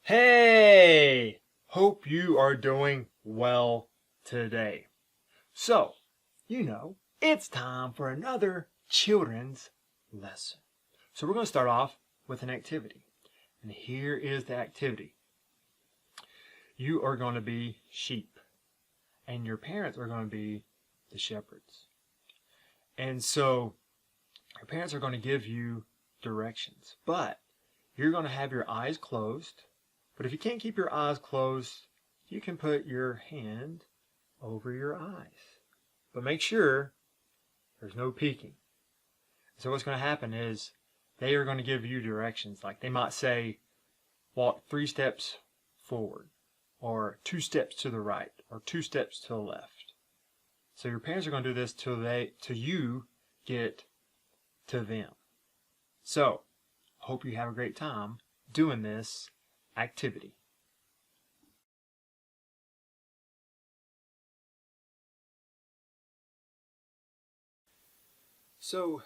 Hey! Hope you are doing well today. So, it's time for another children's lesson. So we're going to start off with an activity. And here is the activity. You are going to be sheep. And your parents are going to be the shepherds. And so, your parents are going to give you directions. But you're going to have your eyes closed. But if you can't keep your eyes closed, you can put your hand over your eyes. But make sure there's no peeking. So what's going to happen is they are going to give you directions. Like they might say, walk 3 steps forward, or 2 steps to the right, or 2 steps to the left. So your parents are going to do this till you get to them. So, hope you have a great time doing this activity. So,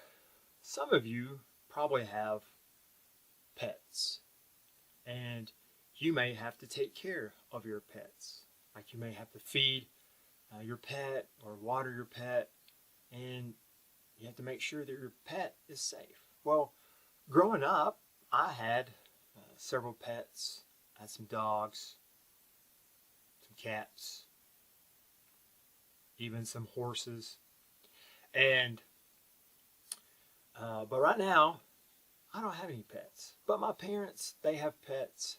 some of you probably have pets, and you may have to take care of your pets. Like you may have to feed your pet or water your pet, and you have to make sure that your pet is safe. Well, growing up, I had several pets. I had some dogs, some cats, even some horses. And but right now, I don't have any pets. But my parents, they have pets,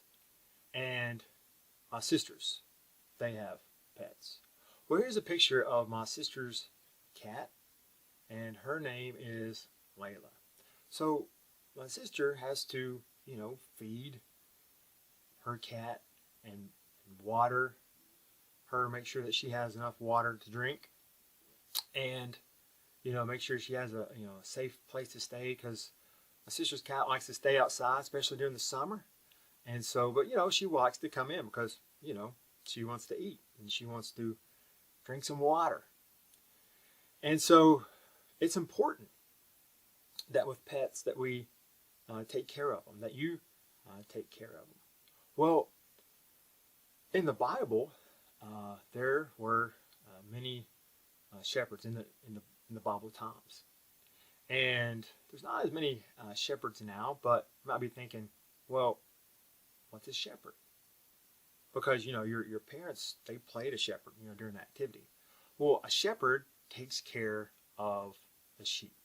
and my sisters, they have pets. Well, here's a picture of my sister's cat, and her name is Layla. So my sister has to, feed her cat and water her, make sure that she has enough water to drink, and make sure she has a safe place to stay, because my sister's cat likes to stay outside, especially during the summer. And so, but she likes to come in because she wants to eat and she wants to drink some water. And so, it's important that with pets that we take care of them, that you take care of them. Well, in the Bible, there were many shepherds in the Bible times, and there's not as many shepherds now. But you might be thinking, well, what's a shepherd? Because your parents, they played a shepherd during the activity. Well, a shepherd takes care of the sheep,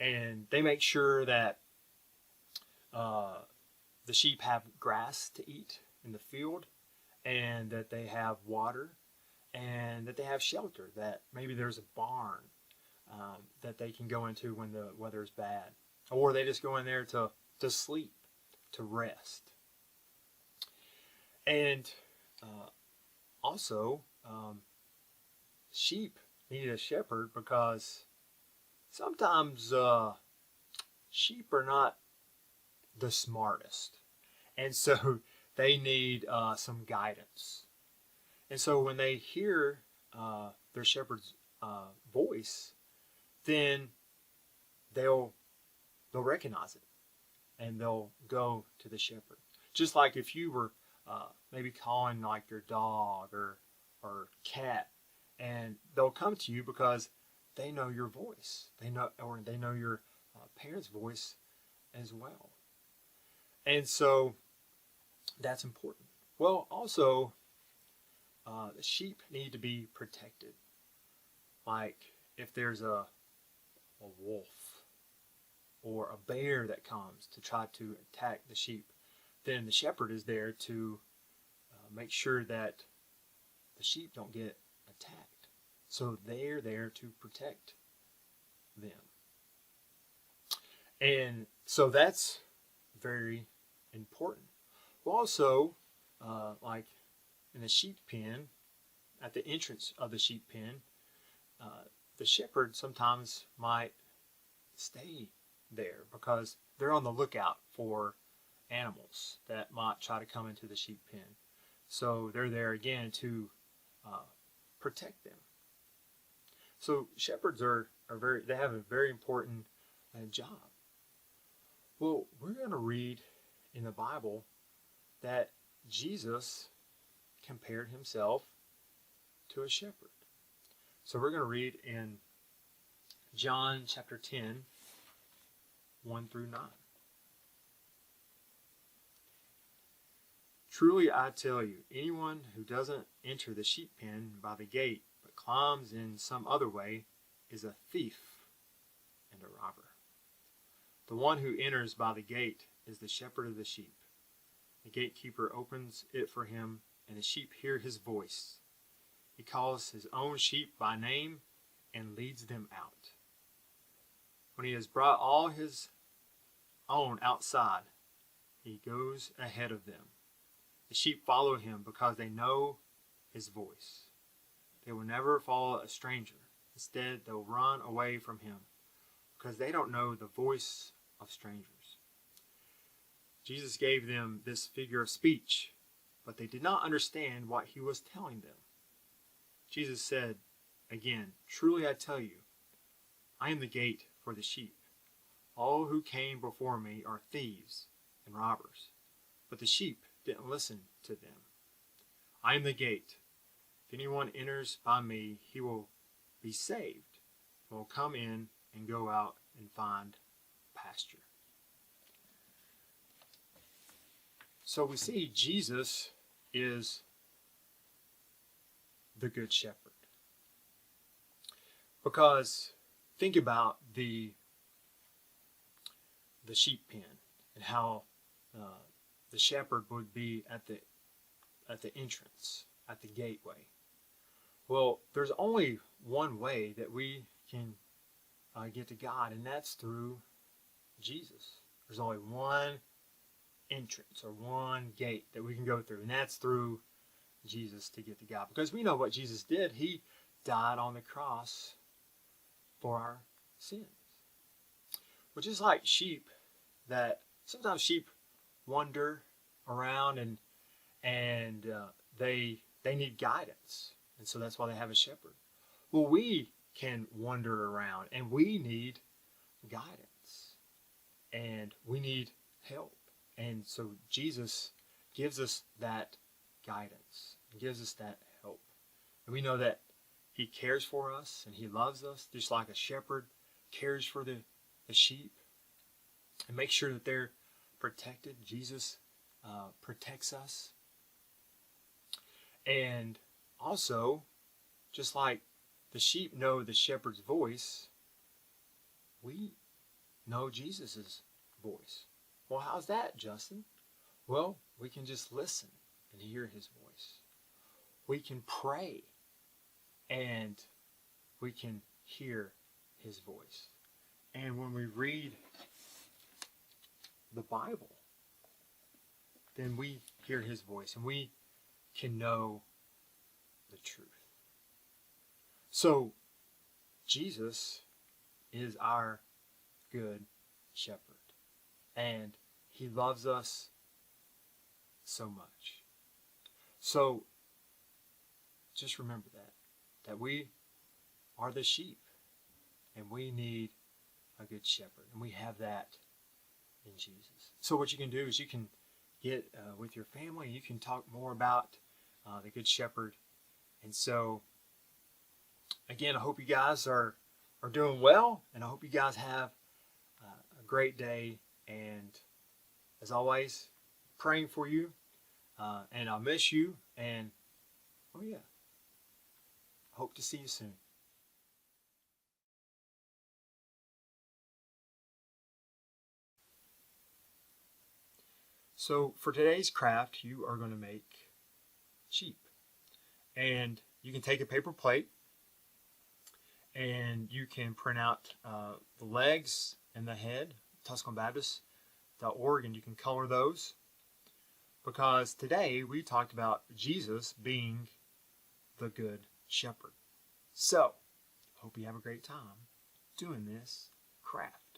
and they make sure that the sheep have grass to eat in the field, and that they have water, and that they have shelter, that maybe there's a barn that they can go into when the weather is bad, or they just go in there to sleep, to rest. And also, sheep need a shepherd because sometimes sheep are not the smartest, and so they need some guidance. And so when they hear their shepherd's voice, then they'll recognize it, and they'll go to the shepherd. Just like if you were maybe calling like your dog or cat, and they'll come to you because they know your voice. They know your parents' voice as well. And so that's important. Well, also, the sheep need to be protected. Like if there's a wolf or a bear that comes to try to attack the sheep, then the shepherd is there to make sure that the sheep don't get attacked. So they're there to protect them. And so that's very important. Well, also, like in the sheep pen, at the entrance of the sheep pen, the shepherd sometimes might stay there because they're on the lookout for animals that might try to come into the sheep pen. So they're there again to protect them. So shepherds they have a very important job. Well, we're going to read in the Bible that Jesus compared himself to a shepherd. So we're going to read in John chapter 10, 1 through 9. Truly I tell you, anyone who doesn't enter the sheep pen by the gate, but climbs in some other way, is a thief and a robber. The one who enters by the gate is the shepherd of the sheep. The gatekeeper opens it for him, and the sheep hear his voice. He calls his own sheep by name and leads them out. When he has brought all his own outside, he goes ahead of them. The sheep follow him because they know his voice. They will never follow a stranger. Instead, they'll run away from him because they don't know the voice of strangers. Jesus gave them this figure of speech, but they did not understand what he was telling them. Jesus said again, truly I tell you, I am the gate for the sheep. All who came before me are thieves and robbers, but the sheep didn't listen to them. I am the gate. If anyone enters by me, he will be saved, and will come in and go out and find pasture. So we see Jesus is the Good Shepherd. Because think about the sheep pen and how the shepherd would be at the entrance, at the gateway. Well, there's only one way that we can get to God, and that's through Jesus. There's only one entrance or one gate that we can go through, and that's through Jesus to get to God. Because we know what Jesus did. He died on the cross for our sins. Which is like sheep, that sometimes sheep wander around and they need guidance. And so that's why they have a shepherd. Well, we can wander around and we need guidance. And we need help. And so Jesus gives us that guidance. He gives us that help. And we know that he cares for us and he loves us, just like a shepherd cares for the sheep and makes sure that they're protected. Jesus protects us. And also, just like the sheep know the shepherd's voice, we know Jesus' voice. Well, how's that, Justin? Well, we can just listen and hear his voice. We can pray and we can hear his voice. And when we read the Bible, then we hear his voice and we can know the truth. So, Jesus is our good shepherd. And he loves us so much. So, just remember that we are the sheep and we need a good shepherd. And we have that in Jesus. So what you can do is you can get with your family. You can talk more about the Good Shepherd. And so, again, I hope you guys are doing well. And I hope you guys have a great day. And as always, praying for you. And I'll miss you. And, oh yeah, hope to see you soon. So for today's craft, you are going to make sheep. And you can take a paper plate and you can print out the legs and the head, TusculumBaptist.org, and you can color those. Because today we talked about Jesus being the Good Shepherd. So, hope you have a great time doing this craft.